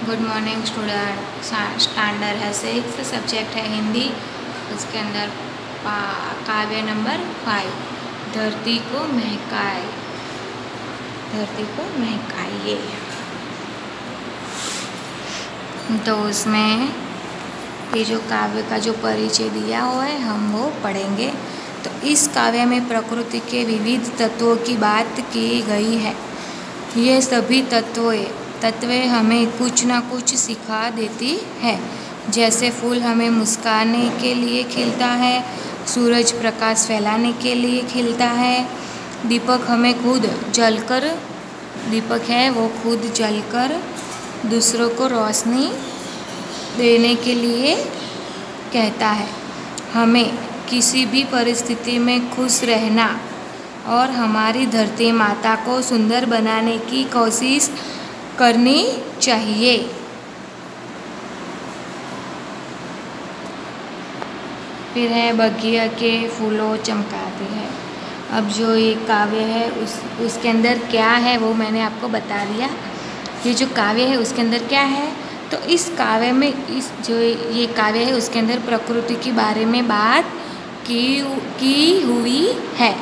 Good morning student. Standard है 6, subject है हिंदी। उसके अंदर काव्य नंबर 5, धरती को महकाए, धरती को महकाइए। तो उसमें ये जो काव्य का जो परिचय दिया हुआ है हम वो पढ़ेंगे। तो इस काव्य में प्रकृति के विविध तत्वों की बात की गई है। ये सभी तत्व हमें कुछ ना कुछ सिखा देती है। जैसे फूल हमें मुस्काने के लिए खिलता है, सूरज प्रकाश फैलाने के लिए खिलता है, दीपक हमें खुद जलकर, दीपक है वो खुद जलकर दूसरों को रोशनी देने के लिए कहता है। हमें किसी भी परिस्थिति में खुश रहना और हमारी धरती माता को सुंदर बनाने की कोशिश करनी चाहिए। फिर है बगिया के फूलों चमकाते हैं। अब जो ये काव्य है उसके अंदर क्या है वो मैंने आपको बता दिया। ये जो काव्य है उसके अंदर क्या है, तो इस काव्य में जो ये काव्य है उसके अंदर प्रकृति के बारे में बात की हुई है।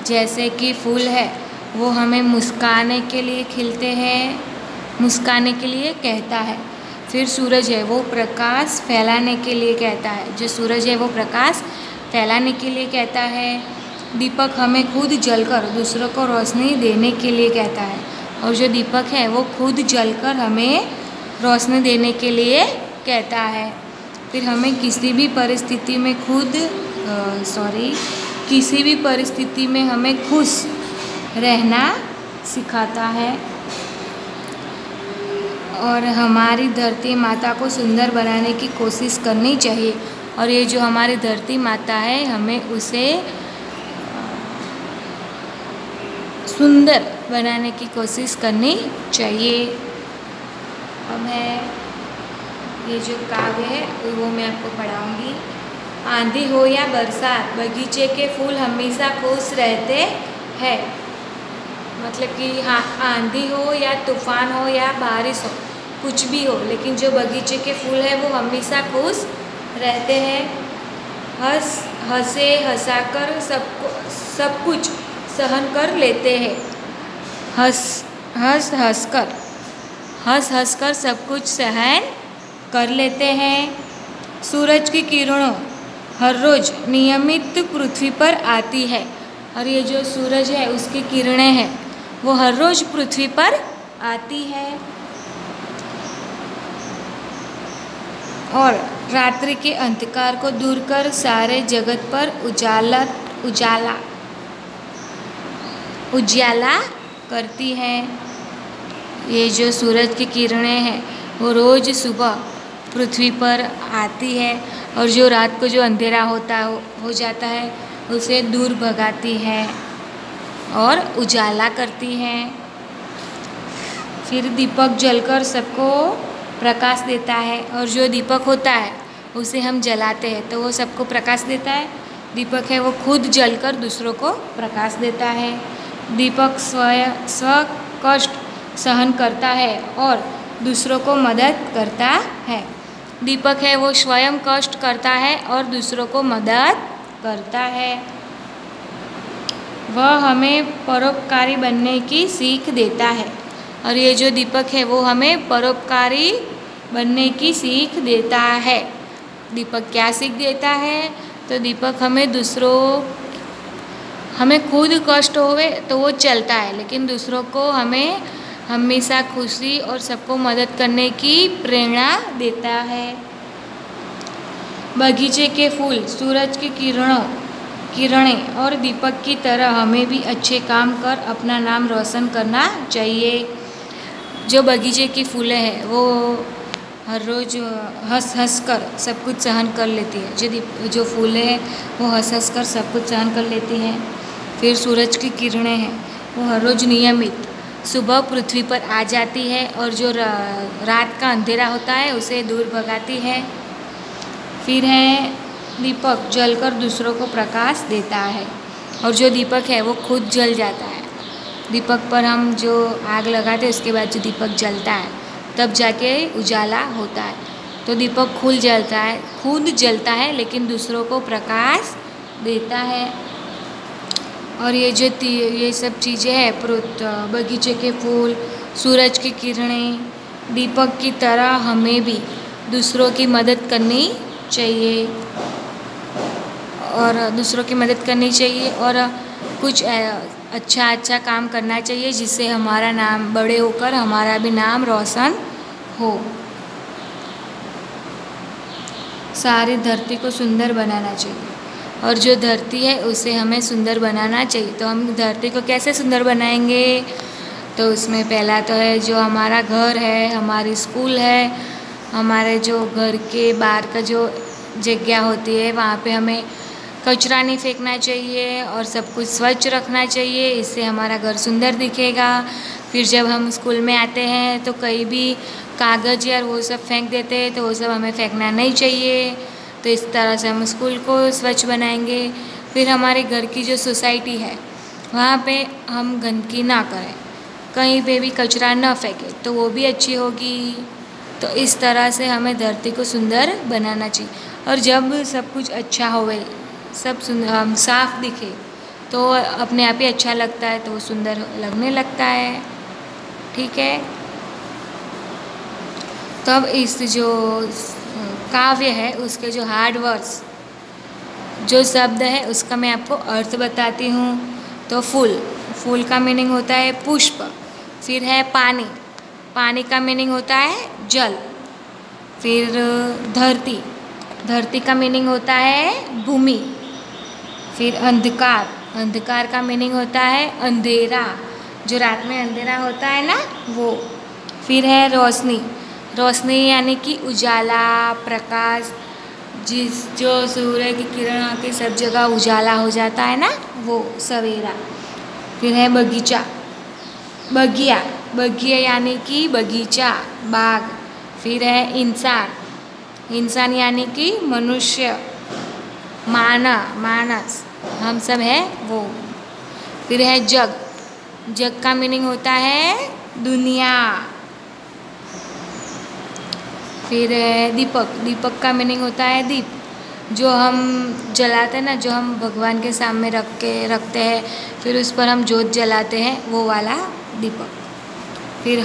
जैसे कि फूल है वो हमें मुस्काने के लिए खिलते हैं, मुस्काने के लिए कहता है। फिर सूरज है वो प्रकाश फैलाने के लिए कहता है, जो सूरज है वो प्रकाश फैलाने के लिए कहता है। दीपक हमें खुद जलकर दूसरों को रोशनी देने के लिए कहता है, और जो दीपक है वो खुद जलकर हमें रोशनी देने के लिए कहता है। फिर हमें किसी भी परिस्थिति में किसी भी परिस्थिति में हमें खुश रहना सिखाता है और हमारी धरती माता को सुंदर बनाने की कोशिश करनी चाहिए। और ये जो हमारी धरती माता है हमें उसे सुंदर बनाने की कोशिश करनी चाहिए। अब है ये जो काव्य है वो मैं आपको पढ़ाऊंगी। आंधी हो या बरसात, बगीचे के फूल हमेशा खुश रहते हैं। मतलब कि हाँ, आंधी हो या तूफान हो या बारिश हो, कुछ भी हो, लेकिन जो बगीचे के फूल है वो हमेशा खुश रहते हैं। हंसे हंसाकर सब कुछ सहन कर लेते हैं। हंस हंसकर सब कुछ सहन कर लेते हैं। सूरज की किरणों हर रोज नियमित पृथ्वी पर आती है, और ये जो सूरज है उसकी किरणें हैं वो हर रोज पृथ्वी पर आती है। और रात्रि के अंधकार को दूर कर सारे जगत पर उजाला करती है। ये जो सूरज की किरणें हैं वो रोज़ सुबह पृथ्वी पर आती है, और जो रात को जो अंधेरा हो जाता है उसे दूर भगाती है और उजाला करती है। फिर दीपक जलकर सबको प्रकाश देता है, और जो दीपक होता है उसे हम जलाते हैं तो वो सबको प्रकाश देता है। दीपक है वो खुद जलकर दूसरों को प्रकाश देता है। दीपक स्व कष्ट सहन करता है और दूसरों को मदद करता है। दीपक है वो स्वयं कष्ट करता है और दूसरों को मदद करता है। वह हमें परोपकारी बनने की सीख देता है, और ये जो दीपक है वो हमें परोपकारी बनने की सीख देता है। दीपक क्या सीख देता है, तो दीपक हमें खुद कष्ट होवे तो वो चलता है, लेकिन दूसरों को हमें हमेशा खुशी और सबको मदद करने की प्रेरणा देता है। बगीचे के फूल, सूरज की किरणें और दीपक की तरह हमें भी अच्छे काम कर अपना नाम रोशन करना चाहिए। जो बगीचे की फूलें हैं वो हर रोज़ हंस कर सब कुछ सहन कर लेती है। जो फूलें हैं वो हंस कर सब कुछ सहन कर लेती हैं। फिर सूरज की किरणें हैं वो हर रोज़ नियमित सुबह पृथ्वी पर आ जाती है, और जो रात का अंधेरा होता है उसे दूर भगाती है। फिर है दीपक जलकर दूसरों को प्रकाश देता है, और जो दीपक है वो खुद जल जाता है। दीपक पर हम जो आग लगाते हैं उसके बाद जो दीपक जलता है तब जाके उजाला होता है। तो दीपक खुद जलता है लेकिन दूसरों को प्रकाश देता है। और ये सब चीज़ें हैं, बगीचे के फूल, सूरज की किरणें, दीपक की तरह हमें भी दूसरों की मदद करनी चाहिए और कुछ अच्छा काम करना चाहिए जिससे हमारा नाम बड़े होकर हमारा भी नाम रोशन हो। सारी धरती को सुंदर बनाना चाहिए और जो धरती है उसे हमें सुंदर बनाना चाहिए। तो हम धरती को कैसे सुंदर बनाएंगे? तो उसमें पहला तो है जो हमारा घर है, हमारी स्कूल है, हमारे जो घर के बाहर का जो जगह होती है वहाँ पे हमें कचरा नहीं फेंकना चाहिए और सब कुछ स्वच्छ रखना चाहिए। इससे हमारा घर सुंदर दिखेगा। फिर जब हम स्कूल में आते हैं तो कहीं भी कागज़ या वो सब फेंक देते हैं, तो वो सब हमें फेंकना नहीं चाहिए। तो इस तरह से हम स्कूल को स्वच्छ बनाएंगे। फिर हमारे घर की जो सोसाइटी है वहाँ पे हम गंदगी ना करें, कहीं पे भी कचरा ना फेंकें, तो वो भी अच्छी होगी। तो इस तरह से हमें धरती को सुंदर बनाना चाहिए। और जब सब कुछ अच्छा होवे, सब साफ दिखे, तो अपने आप ही अच्छा लगता है, तो वो सुंदर लगने लगता है। ठीक है। तब इस जो काव्य है उसके जो हार्ड वर्ड्स जो शब्द है उसका मैं आपको अर्थ बताती हूँ। तो फूल का मीनिंग होता है पुष्प। फिर है पानी का मीनिंग होता है जल। फिर धरती का मीनिंग होता है भूमि। फिर अंधकार का मीनिंग होता है अंधेरा, जो रात में अंधेरा होता है ना वो। फिर है रोशनी यानी कि उजाला, प्रकाश, जो सूर्य की किरण आके सब जगह उजाला हो जाता है ना, वो सवेरा। फिर है बगिया यानी कि बगीचा, बाग। फिर है इंसान यानी कि मनुष्य, मानस, हम सब है वो। फिर है जग का मीनिंग होता है दुनिया। फिर है दीपक का मीनिंग होता है दीप, जो हम जलाते हैं ना, जो हम भगवान के सामने रखते हैं, फिर उस पर हम जोत जलाते हैं, वो वाला दीपक। फिर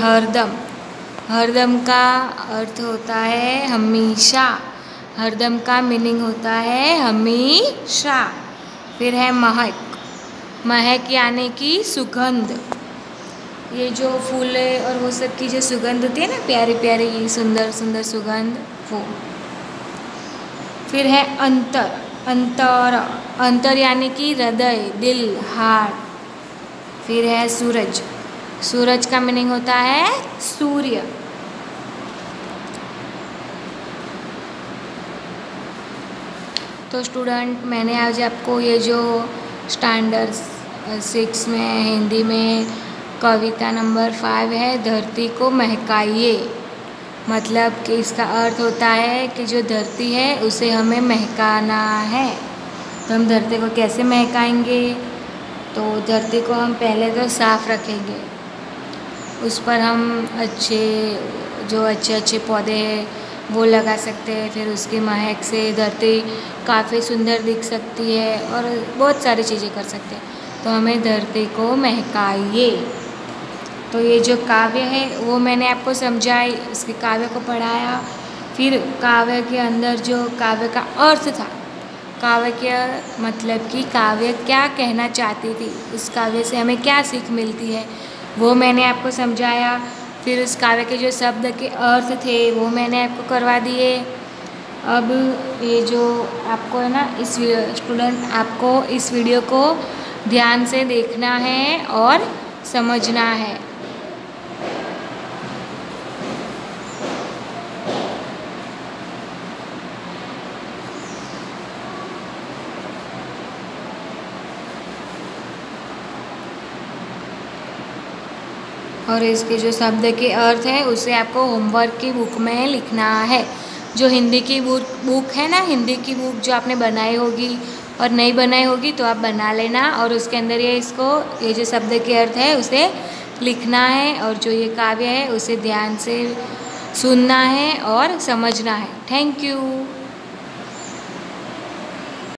हरदम का अर्थ होता है हमेशा। हरदम का मीनिंग होता है हमेशा। फिर है महक यानी कि सुगंध। ये जो फूल और वो सब की जो सुगंध होती है ना, प्यारी प्यारी सुंदर सुंदर सुगंध, वो। फिर है अंतर यानी कि हृदय, दिल, हार्ट। फिर है सूरज का मीनिंग होता है सूर्य। तो स्टूडेंट, मैंने आज आपको ये जो स्टैंडर्ड 6 में हिंदी में कविता नंबर 5 है, धरती को महकाइए, मतलब कि इसका अर्थ होता है कि जो धरती है उसे हमें महकाना है। तो हम धरती को कैसे महकाएंगे? तो धरती को हम पहले तो साफ रखेंगे, उस पर हम अच्छे पौधे हैं वो लगा सकते हैं। फिर उसकी महक से धरती काफ़ी सुंदर दिख सकती है और बहुत सारी चीज़ें कर सकते हैं। तो हमें धरती को महकाइए। तो ये जो काव्य है वो मैंने आपको समझाई, उसके काव्य को पढ़ाया। फिर काव्य के अंदर जो काव्य का अर्थ था, काव्य के मतलब कि काव्य क्या कहना चाहती थी, उस काव्य से हमें क्या सीख मिलती है, वो मैंने आपको समझाया। फिर उस काव्य के जो शब्द के अर्थ थे वो मैंने आपको करवा दिए। अब ये जो आपको है ना, स्टूडेंट, आपको इस वीडियो को ध्यान से देखना है और समझना है। और इसके जो शब्द के अर्थ है उसे आपको होमवर्क की बुक में लिखना है। जो हिंदी की बुक है ना, हिंदी की बुक जो आपने बनाई होगी और नहीं बनाई होगी तो आप बना लेना, और उसके अंदर ये जो शब्द के अर्थ है उसे लिखना है और जो ये काव्य है उसे ध्यान से सुनना है और समझना है। Thank you.